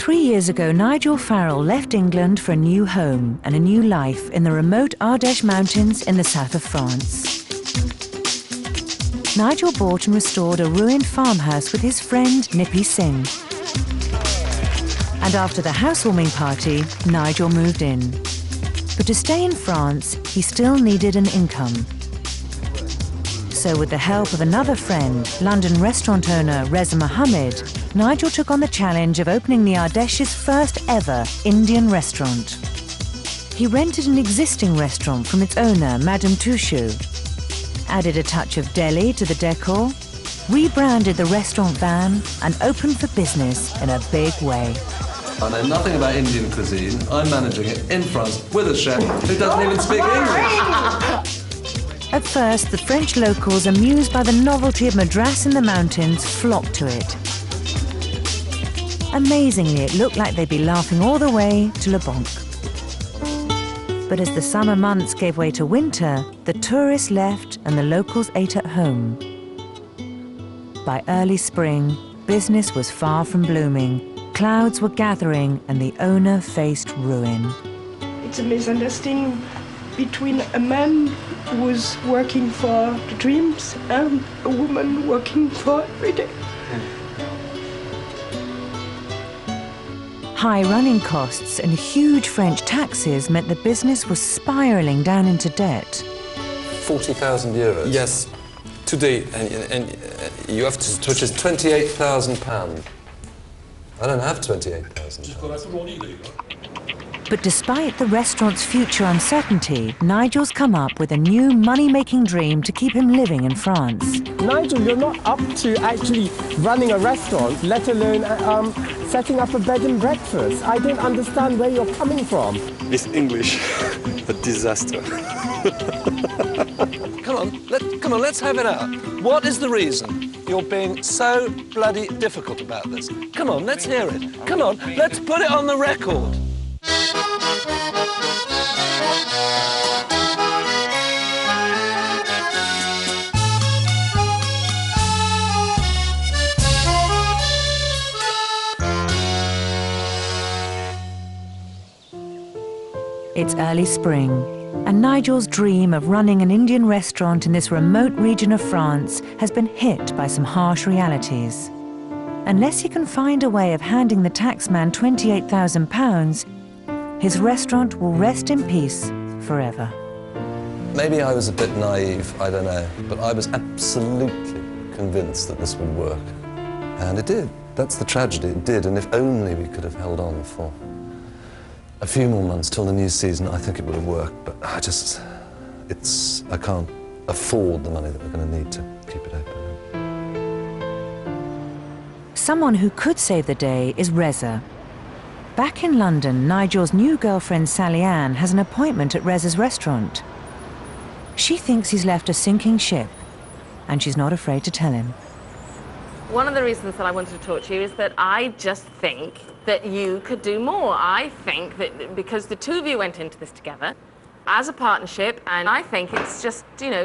3 years ago, Nigel Farrell left England for a new home and a new life in the remote Ardèche Mountains in the south of France. Nigel bought and restored a ruined farmhouse with his friend Nippy Singh. And after the housewarming party, Nigel moved in. But to stay in France, he still needed an income. So with the help of another friend, London restaurant owner Reza Mohammed, Nigel took on the challenge of opening the Ardèche's first ever Indian restaurant. He rented an existing restaurant from its owner, Madame Touchou, added a touch of Delhi to the decor, rebranded the restaurant van, and opened for business in a big way. I know nothing about Indian cuisine. I'm managing it in France with a chef who doesn't even speak English. At first, the French locals, amused by the novelty of Madras in the mountains, flocked to it. Amazingly, it looked like they'd be laughing all the way to Le Bonc. But as the summer months gave way to winter, the tourists left and the locals ate at home. By early spring, business was far from blooming. Clouds were gathering and the owner faced ruin. It's a misunderstanding between a man who was working for the dreams and a woman working for every day. High running costs and huge French taxes meant the business was spiralling down into debt. 40,000 euros? Yes, today, and you have to... Which is £28,000. I don't have £28,000. But despite the restaurant's future uncertainty, Nigel's come up with a new money-making dream to keep him living in France. Nigel, you're not up to actually running a restaurant, let alone setting up a bed and breakfast. I don't understand where you're coming from. It's English. A disaster. Come on, let's have it out. What is the reason you're being so bloody difficult about this? Come on, let's hear it. Come on, let's put it on the record. It's early spring, and Nigel's dream of running an Indian restaurant in this remote region of France has been hit by some harsh realities. Unless he can find a way of handing the taxman £28,000, his restaurant will rest in peace forever. Maybe I was a bit naive, I don't know, but I was absolutely convinced that this would work. And it did. That's the tragedy, it did, and if only we could have held on for a few more months till the new season, I think it would have worked, but I can't afford the money that we're going to need to keep it open. Someone who could save the day is Reza. Back in London, Nigel's new girlfriend Sally Ann has an appointment at Reza's restaurant. She thinks he's left a sinking ship, and she's not afraid to tell him. One of the reasons that I wanted to talk to you is that I just think that you could do more. I think that because the two of you went into this together as a partnership, and I think it's just,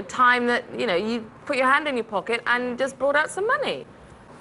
time that, you put your hand in your pocket and just brought out some money.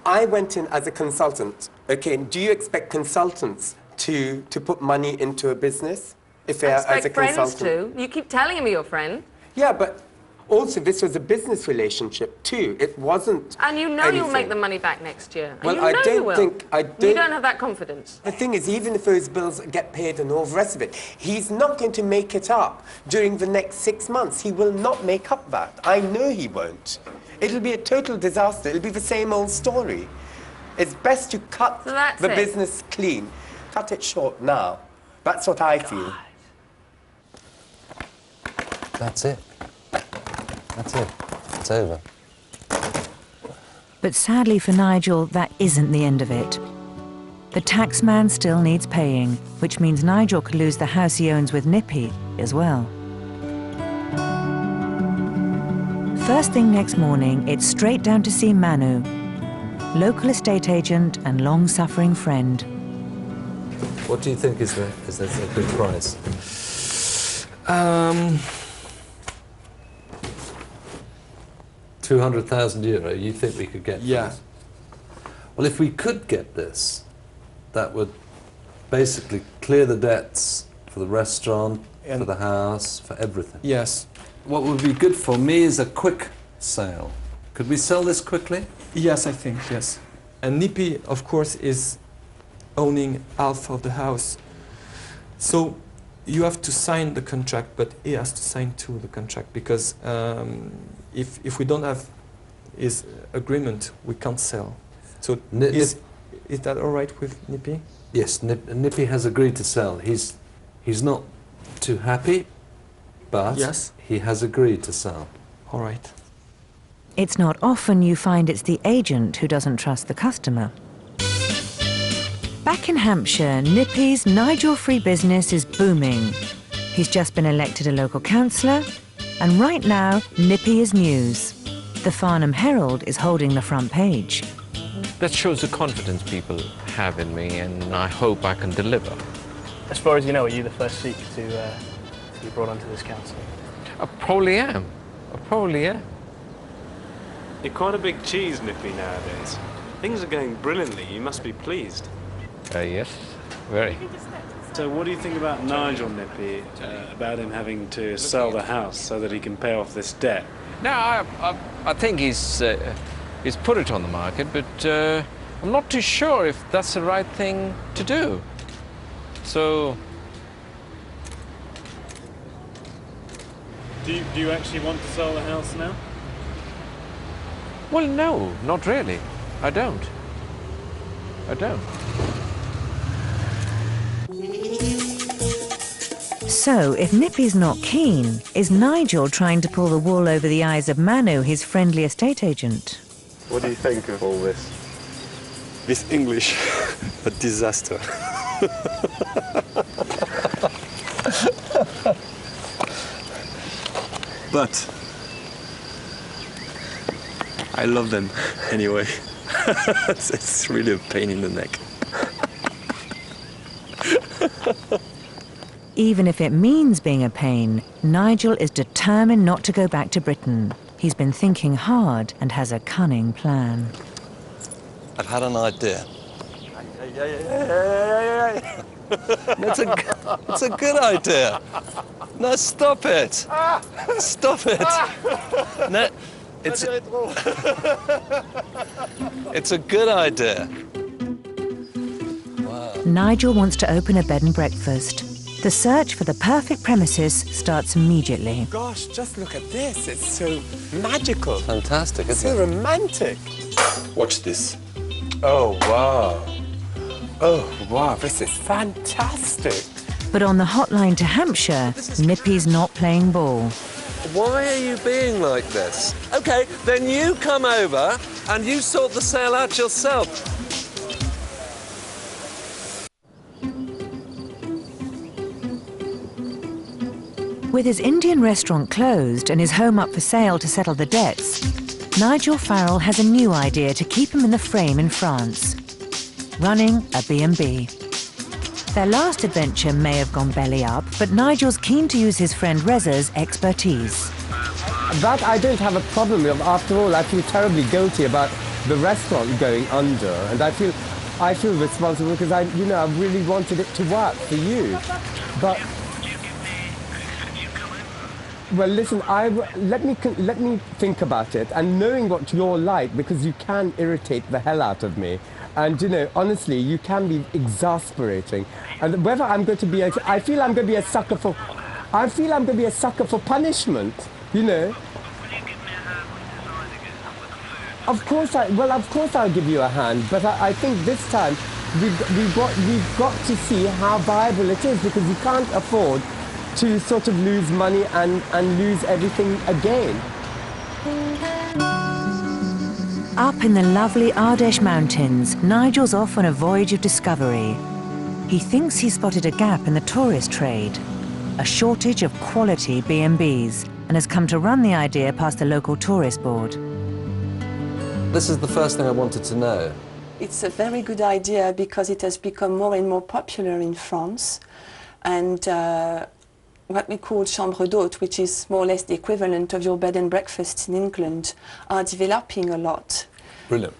I went in as a consultant. Okay, do you expect consultants to put money into a business if they're as a consultant? Friends too. You keep telling me you're your friend. Yeah, but also this was a business relationship too. It wasn't. And you know anything. You'll make the money back next year. Well, and you know I don't you will. think I don't. You don't have that confidence. The thing is, even if those bills get paid and all the rest of it, he's not going to make it up during the next 6 months. He will not make up that. I know he won't. It'll be a total disaster. It'll be the same old story. It's best to cut the business clean. Cut it short now. That's what I feel. That's it. That's it. It's over. But sadly for Nigel, that isn't the end of it. The taxman still needs paying, which means Nigel could lose the house he owns with Nippy as well. First thing next morning, it's straight down to see Manu, local estate agent and long-suffering friend. What do you think is a good price? 200,000 euro, you think we could get Yeah. this? Well, if we could get this, that would basically clear the debts for the restaurant, for the house, for everything. Yes. What would be good for me is a quick sale. Could we sell this quickly? Yes, I think, yes. And Nippy, of course, is owning half of the house. So you have to sign the contract, but he has to sign too the contract, because if we don't have his agreement, we can't sell. So is that all right with Nippy? Yes, Nippy has agreed to sell. He's not too happy, but yes, he has agreed to sell. All right. It's not often you find it's the agent who doesn't trust the customer. Back in Hampshire, Nippy's Nigel-free business is booming. He's just been elected a local councillor, and right now, Nippy is news. The Farnham Herald is holding the front page. That shows the confidence people have in me, and I hope I can deliver. As far as you know, are you the first Sikh to be brought onto this council? I probably am. You're quite a big cheese, Nippy, nowadays. Things are going brilliantly. You must be pleased. Yes, very. So what do you think about Nigel, Nippy, about him having to sell the house so that he can pay off this debt? No, I think he's put it on the market, but I'm not too sure if that's the right thing to do. So... Do you actually want to sell the house now? Well, no, not really. I don't. So, if Nippy's not keen, is Nigel trying to pull the wool over the eyes of Manu, his friendly estate agent? What do you think of all this? This English, a disaster. But I love them anyway. It's really a pain in the neck. Even if it means being a pain, Nigel is determined not to go back to Britain. He's been thinking hard and has a cunning plan. I've had an idea. It's a good idea. No, stop it. Stop it. No, it's a good idea. Wow. Nigel wants to open a bed and breakfast. The search for the perfect premises starts immediately. Gosh, just look at this. It's so magical. Fantastic, isn't so it? romantic. Watch this. Oh, wow. Oh, wow, this is fantastic. But on the hotline to Hampshire, Nippy's not playing ball. Why are you being like this? Okay, then you come over and you sort the sale out yourself. With his Indian restaurant closed and his home up for sale to settle the debts, Nigel Farrell has a new idea to keep him in the frame in France. Running a B&B. Their last adventure may have gone belly up, but Nigel's keen to use his friend Reza's expertise. That I don't have a problem with. After all, I feel terribly guilty about the restaurant going under, and I feel responsible because I really wanted it to work for you. But well, listen, let me think about it, and knowing what you're like, because you can irritate the hell out of me. And, honestly, you can be exasperating. And whether I'm going to be, I feel I'm going to be a sucker for punishment, Of course I'll give you a hand, but I think this time we've got to see how viable it is, because you can't afford to sort of lose money and lose everything again. Up in the lovely Ardèche Mountains, Nigel's off on a voyage of discovery. He thinks he's spotted a gap in the tourist trade, a shortage of quality B&Bs, and has come to run the idea past the local tourist board. This is the first thing I wanted to know. It's a very good idea because it has become more and more popular in France, and what we call chambre d'hôte, which is more or less the equivalent of your bed and breakfast in England, are developing a lot. Brilliant.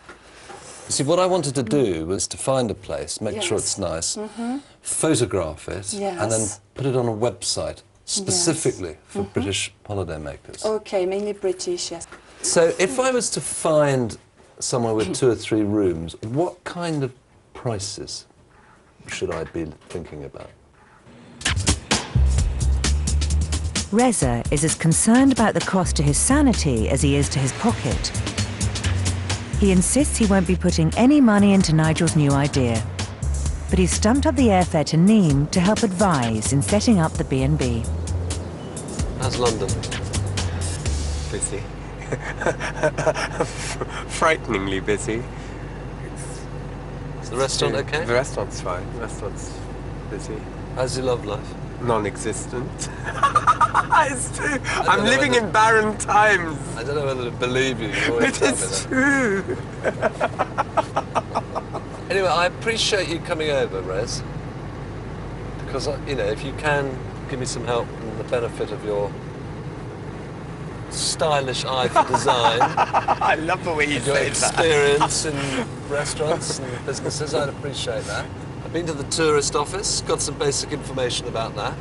See, what I wanted to do was to find a place, make sure it's nice, photograph it, and then put it on a website specifically for British holidaymakers. Okay, mainly British, yes. So if I was to find somewhere with 2 or 3 rooms, what kind of prices should I be thinking about? Reza is as concerned about the cost to his sanity as he is to his pocket. He insists he won't be putting any money into Nigel's new idea, but he's stumped up the airfare to Nîmes to help advise in setting up the B&B. How's London? Busy. Frighteningly busy. Is the restaurant okay? The restaurant's fine. The restaurant's busy. How's your love life? Non-existent. It's true. I'm living in barren times. I don't know whether to believe you. It is true. Anyway, I appreciate you coming over, Rez, because, you know, if you can give me some help and the benefit of your stylish eye for design. I love the way you your say experience in restaurants and businesses, I'd appreciate that. I've been to the tourist office, got some basic information about that.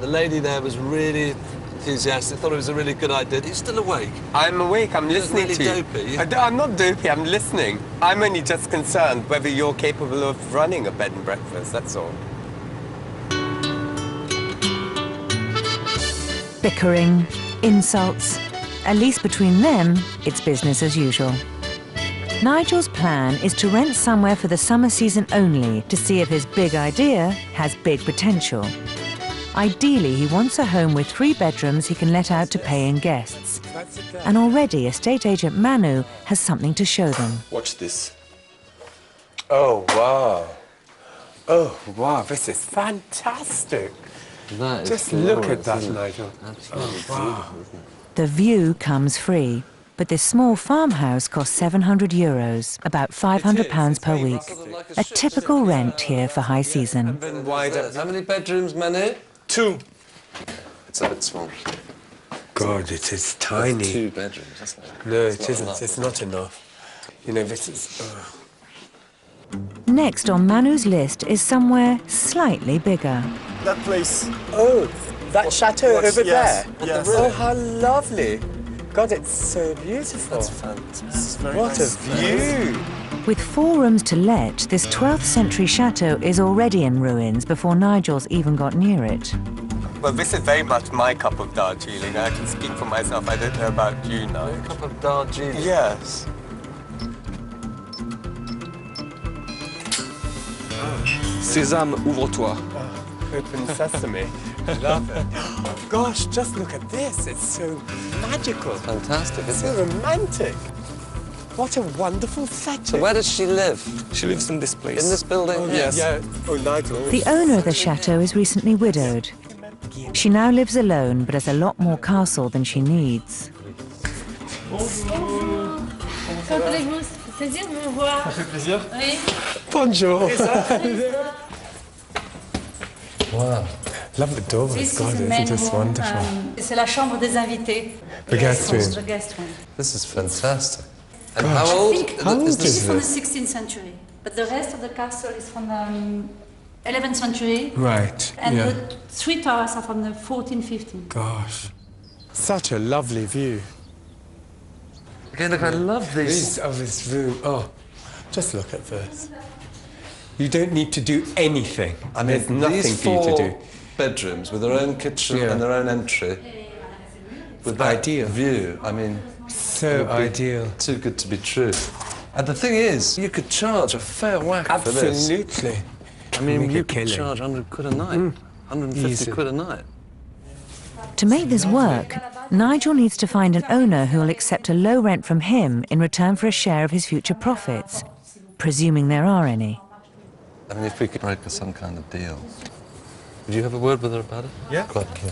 The lady there was really enthusiastic, thought it was a really good idea. Are you still awake? I'm awake, I'm listening really to you. Dopey. I'm not dopey, I'm listening. I'm only just concerned whether you're capable of running a bed and breakfast, that's all. Bickering, insults. At least between them, it's business as usual. Nigel's plan is to rent somewhere for the summer season only to see if his big idea has big potential. Ideally, he wants a home with 3 bedrooms he can let out to paying guests. And already, estate agent Manu has something to show them. Watch this. Oh, wow. Oh, wow, this is fantastic. That is Just glorious, look at that, isn't it? Nigel. Absolutely beautiful, isn't it? The view comes free, but this small farmhouse costs €700, about £500 per week. A typical rent here for high season. How many bedrooms, Manu? 2. It's a bit small. God, it is tiny. 2 bedrooms, isn't it? No, it isn't. It's not enough. You know, this is... Next on Manu's list is somewhere slightly bigger. That place. Oh, that chateau over yes, there? yes. Oh, how lovely. God, it's so beautiful. That's fantastic. What a view. With 4 rooms to let, this 12th century chateau is already in ruins before Nigel's even got near it. Well, this is very much my cup of Darjeeling. I can speak for myself. I don't know about you now. A cup of Darjeeling? Yes. Sésame, ouvre-toi. Open sesame. Love it. Gosh, just look at this. It's so magical. Fantastic, It's isn't so it? romantic. What a wonderful setting. So where does she live? She lives in this place. In this building? Oh, Yes. Yeah. Oh, Nigel. The owner of the chateau is recently widowed. She now lives alone, but has a lot more castle than she needs. Comment allez-vous? Ça fait plaisir de vous voir. Ça fait plaisir. Oui. Bonjour. Wow. Love the doors. This God, is the isn't main this room. wonderful? C'est la chambre des invités. The guest room. The guest room. This is fantastic. And Gosh. how old? How old is This this? is from the 16th century, but the rest of the castle is from the 11th century. Right. And yeah. the 3 towers are from the 14th, 15th. Gosh. Such a lovely view. Okay, look, I love these. Of this room. Oh, just look at this. You don't need to do anything. I mean, there's nothing these for you to 4 do. bedrooms with their own kitchen Yeah. and their own entry. With that Ideal. view, I mean, So would be ideal. too good to be true. And the thing is, you could charge a fair whack for this. Absolutely. I mean, Make a you could killing. charge 100 quid a night, 150 Easy. quid a night. To make this work, Nigel needs to find an owner who will accept a low rent from him in return for a share of his future profits, presuming there are any. I mean, if we could break some kind of deal. Would you have a word with her about it? Yeah. Quite okay.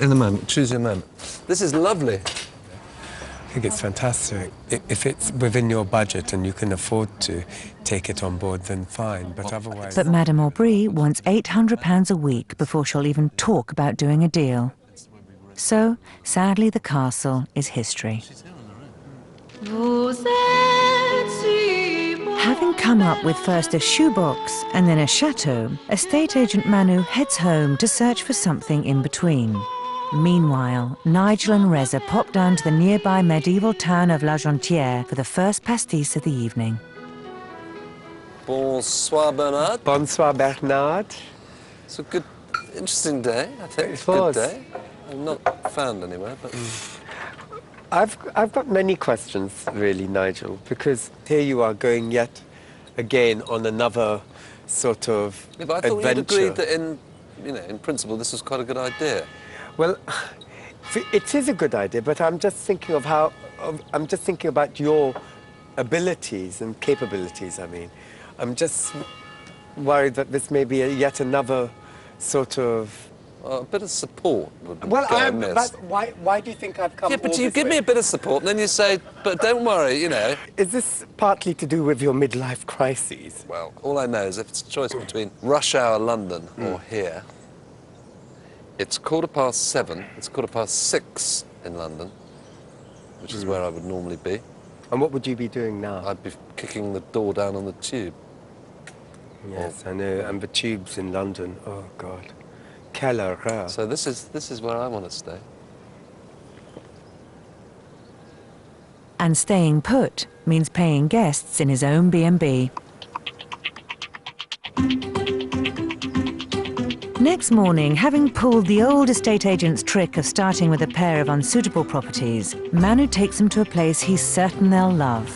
In a moment, choose your moment. This is lovely. I think it's fantastic. If it's within your budget and you can afford to take it on board, then fine. But otherwise... But Madame Aubry wants £800 a week before she'll even talk about doing a deal. So, sadly, the castle is history. Having come up with first a shoebox and then a chateau, estate agent Manu heads home to search for something in between. Meanwhile, Nigel and Reza pop down to the nearby medieval town of La Jontière for the first pastis of the evening. Bonsoir, Bernard. Bonsoir, Bernard. It's a good, interesting day, I think. It was. Good day. I'm not found anywhere, but... I've got many questions, really, Nigel, because here you are going yet again on another sort of yeah, but I thought adventure. you'd agreed that in principle, this was quite a good idea. Well, it is a good idea, but I'm just thinking of I'm just thinking about your abilities and capabilities, I mean. I'm just worried that this may be yet another sort of... a bit of support would well, go amiss. Why do you think I've come Yeah, but all you this give way? me a bit of support, and then you say, but don't worry, you know. Is this partly to do with your midlife crises? Well, all I know is if it's a choice between rush hour London or here, it's 7:15, it's 6:15 in London, which is where I would normally be. And what would you be doing now? I'd be kicking the door down on the tube. Yes, I know, and the tubes in London, oh God. Quelle horreur. So this is where I want to stay. And staying put means paying guests in his own B&B. Next morning, having pulled the old estate agent's trick of starting with a pair of unsuitable properties, Manu takes them to a place he's certain they'll love.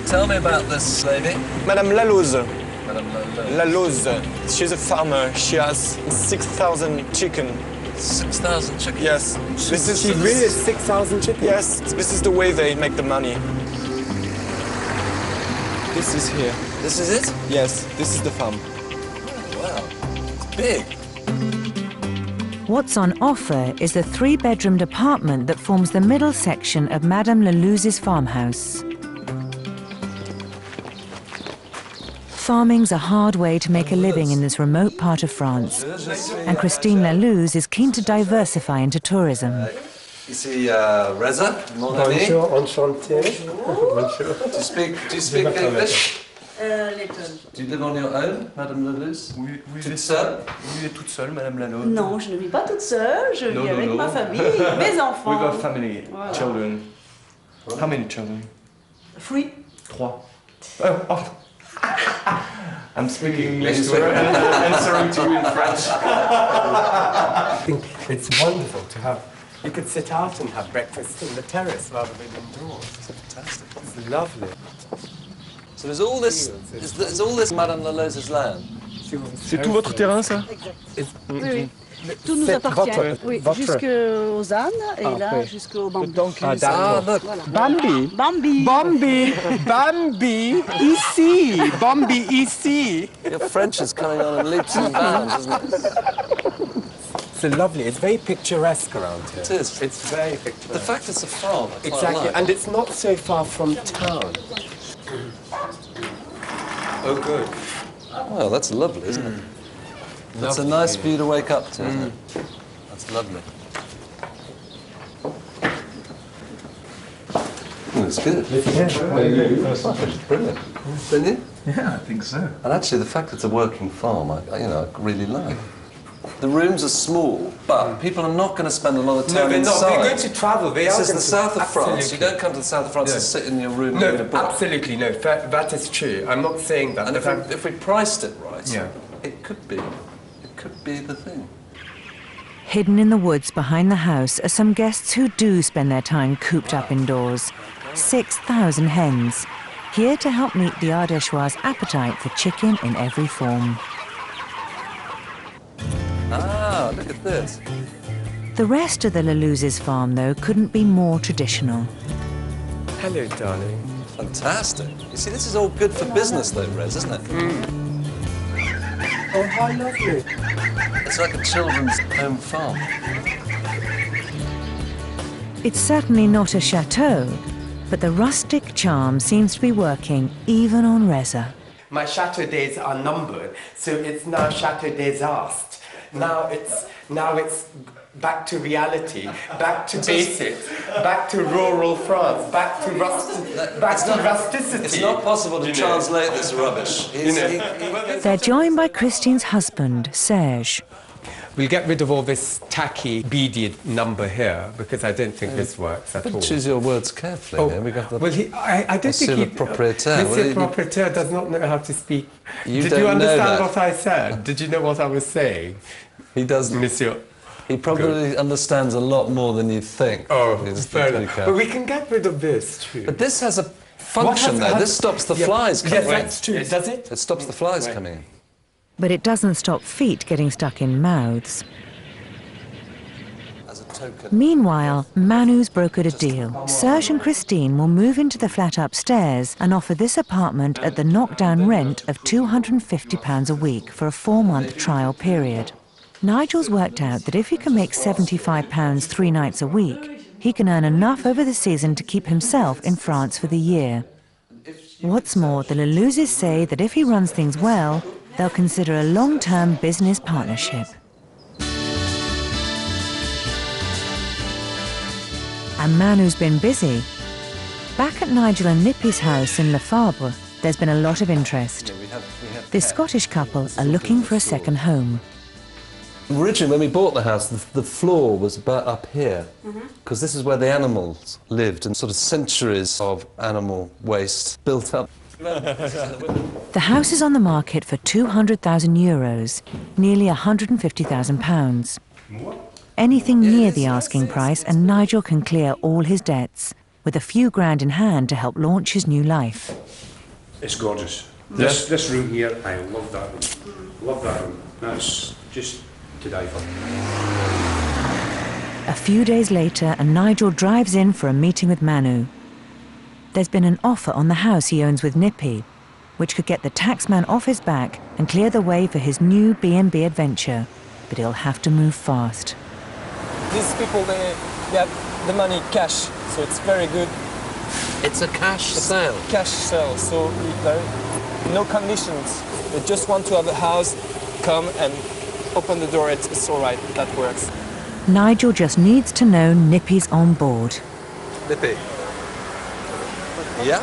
Tell me about this lady. Madame Lalouse. Madame Lalouse. She's a farmer. She has 6,000 chicken. 6,000 chickens? Yes. She really has 6,000 chickens? Yes. This is the way they make the money. This is here. This is it? Yes. This is the farm. Oh, wow. It's big. What's on offer is the 3-bedroomed apartment that forms the middle section of Madame Lalouse's farmhouse. Farming's a hard way to make a living in this remote part of France, and Christine Lalouse is keen to diversify into tourism. Ici, Reza, mon ami. Bonjour, enchanté. Bonjour. Do you speak English? Little. Do you live on your own, Madame Lalouse? Oui, toute seule? Vous vivez toute seule, Madame Lalouse? Non, je ne vis pas toute seule, je vis avec ma famille, mes enfants. We got family, Voilà. children. How many children? 3. 3. Oh. I'm speaking English to her and answering to you in French. I think it's wonderful to have. You could sit out and have breakfast on the terrace rather than indoors. It's fantastic. It's lovely. So is all this Madame Lalouse's land? C'est tout votre terrain, ça? Oui. Tout nous appartient. Oui, jusqu'aux ânes et là jusqu'au bambou. Ah, look. Voilà. Bambi. Bambi. Bambi. Bambi. Ici. Bambi, ici. Your French is coming on in leaps and bounds, isn't it? It's lovely. It's very picturesque around here. It is. It's very picturesque. The fact it's a farm, I quite Exactly, like. and it's not so far from town. Oh, good. Well, that's lovely, isn't it? That's a nice view to wake up to, isn't it? That's lovely. It's good. Brilliant. Don't you? Yeah, I think so. And actually, the fact it's a working farm, I really like. The rooms are small, but people are not going to spend a lot of time No, they're not. inside. They're going to travel. This is the south of France. You don't come to the south of France and sit in your room and read a No, book. absolutely no. That is true. I'm not saying that. And if we priced it right, Yeah. it could be the thing. Hidden in the woods behind the house are some guests who do spend their time cooped up indoors. 6,000 hens, here to help meet the Ardèchois' appetite for chicken in every form. Ah, look at this. The rest of the Lalouse's farm, though, couldn't be more traditional. Hello, darling. Fantastic. You see, this is all good for business, though, Rez, isn't it? Oh, how lovely. It's like a children's home farm. It's certainly not a chateau, but the rustic charm seems to be working even on Reza. My chateau days are numbered, so it's now Chateau des Astres. Now it's back to reality, back to basics, back to rural France, back to rusticity. It's not possible to translate this rubbish. They're joined by Christine's husband, Serge. We'll get rid of all this tacky, beaded number here, because I don't think this works at all. Choose your words carefully. Oh, here. We got the, well, I don't think he... propriétaire. Monsieur Propriétaire does not know how to speak. Did you understand what I said? Did you know what I was saying? He does. Monsieur. He probably understands a lot more than you think. Oh, fair enough. But we can get rid of this, too. But this has a function there. This stops the flies coming in. Yes, that's true. Does it? It stops the flies coming in. But it doesn't stop feet getting stuck in mouths. As a token. Meanwhile, Manu's brokered a deal. Serge and Christine will move into the flat upstairs and offer this apartment at the knockdown rent of £250 a week for a 4-month trial period. Nigel's worked out that if he can make £75 3 nights a week, he can earn enough over the season to keep himself in France for the year. What's more, the Leluzes say that if he runs things well, they'll consider a long-term business partnership. And Manu's been busy. Back at Nigel and Nippy's house in Le Fabre, there's been a lot of interest. This Scottish couple are looking for a second home. Originally, when we bought the house, the floor was about up here, because this is where the animals lived, and sort of centuries of animal waste built up. The house is on the market for €200,000, nearly £150,000. Anything near the asking price and Nigel can clear all his debts, with a few grand in hand to help launch his new life. It's gorgeous. This room here, I love that room. Love that room. That's just to die for. A few days later, and Nigel drives in for a meeting with Manu. There's been an offer on the house he owns with Nippy, which could get the taxman off his back and clear the way for his new B&B adventure. But he'll have to move fast. These people, they have the money cash, so it's very good. It's a cash sale? Cash sale, so no conditions. They just want to have a house, come and open the door, it's all right, that works. Nigel just needs to know Nippy's on board. Nippy. Yeah?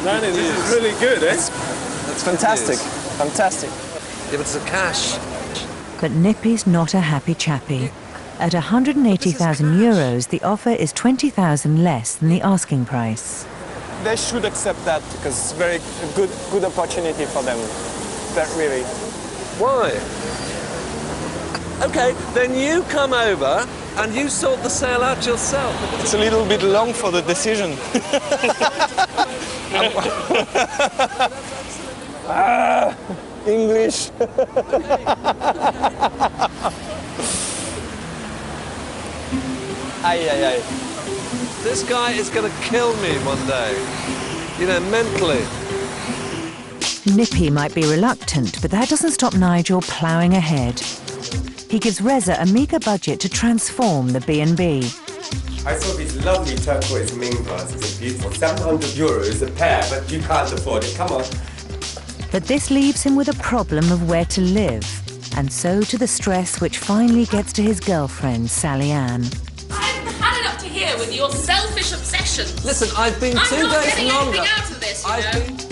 Man, this is really good, eh? That's fantastic, fantastic. Yeah, but it's a cash. But Nippy's not a happy chappy. At €180,000, the offer is $20,000 less than the asking price. They should accept that because it's a very good opportunity for them. That really. Why? Okay, then you come over and you sort the sale out yourself. It's a little bit long for the decision. English. Aye, aye, aye. This guy is going to kill me one day, you know, mentally. Nippy might be reluctant, but that doesn't stop Nigel ploughing ahead. He gives Reza a meagre budget to transform the B&B. I saw these lovely turquoise ming vases. It's beautiful. €700 a pair, but you can't afford it. Come on. But this leaves him with a problem of where to live, and so to the stress which finally gets to his girlfriend, Sally Ann. I've had it up to here with your selfish obsessions. Listen, I've been 2 days longer. I'm not getting anything out of this, you know.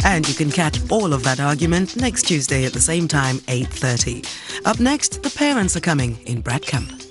And you can catch all of that argument next Tuesday at the same time, 8:30. Up next, the parents are coming in Bradcamp.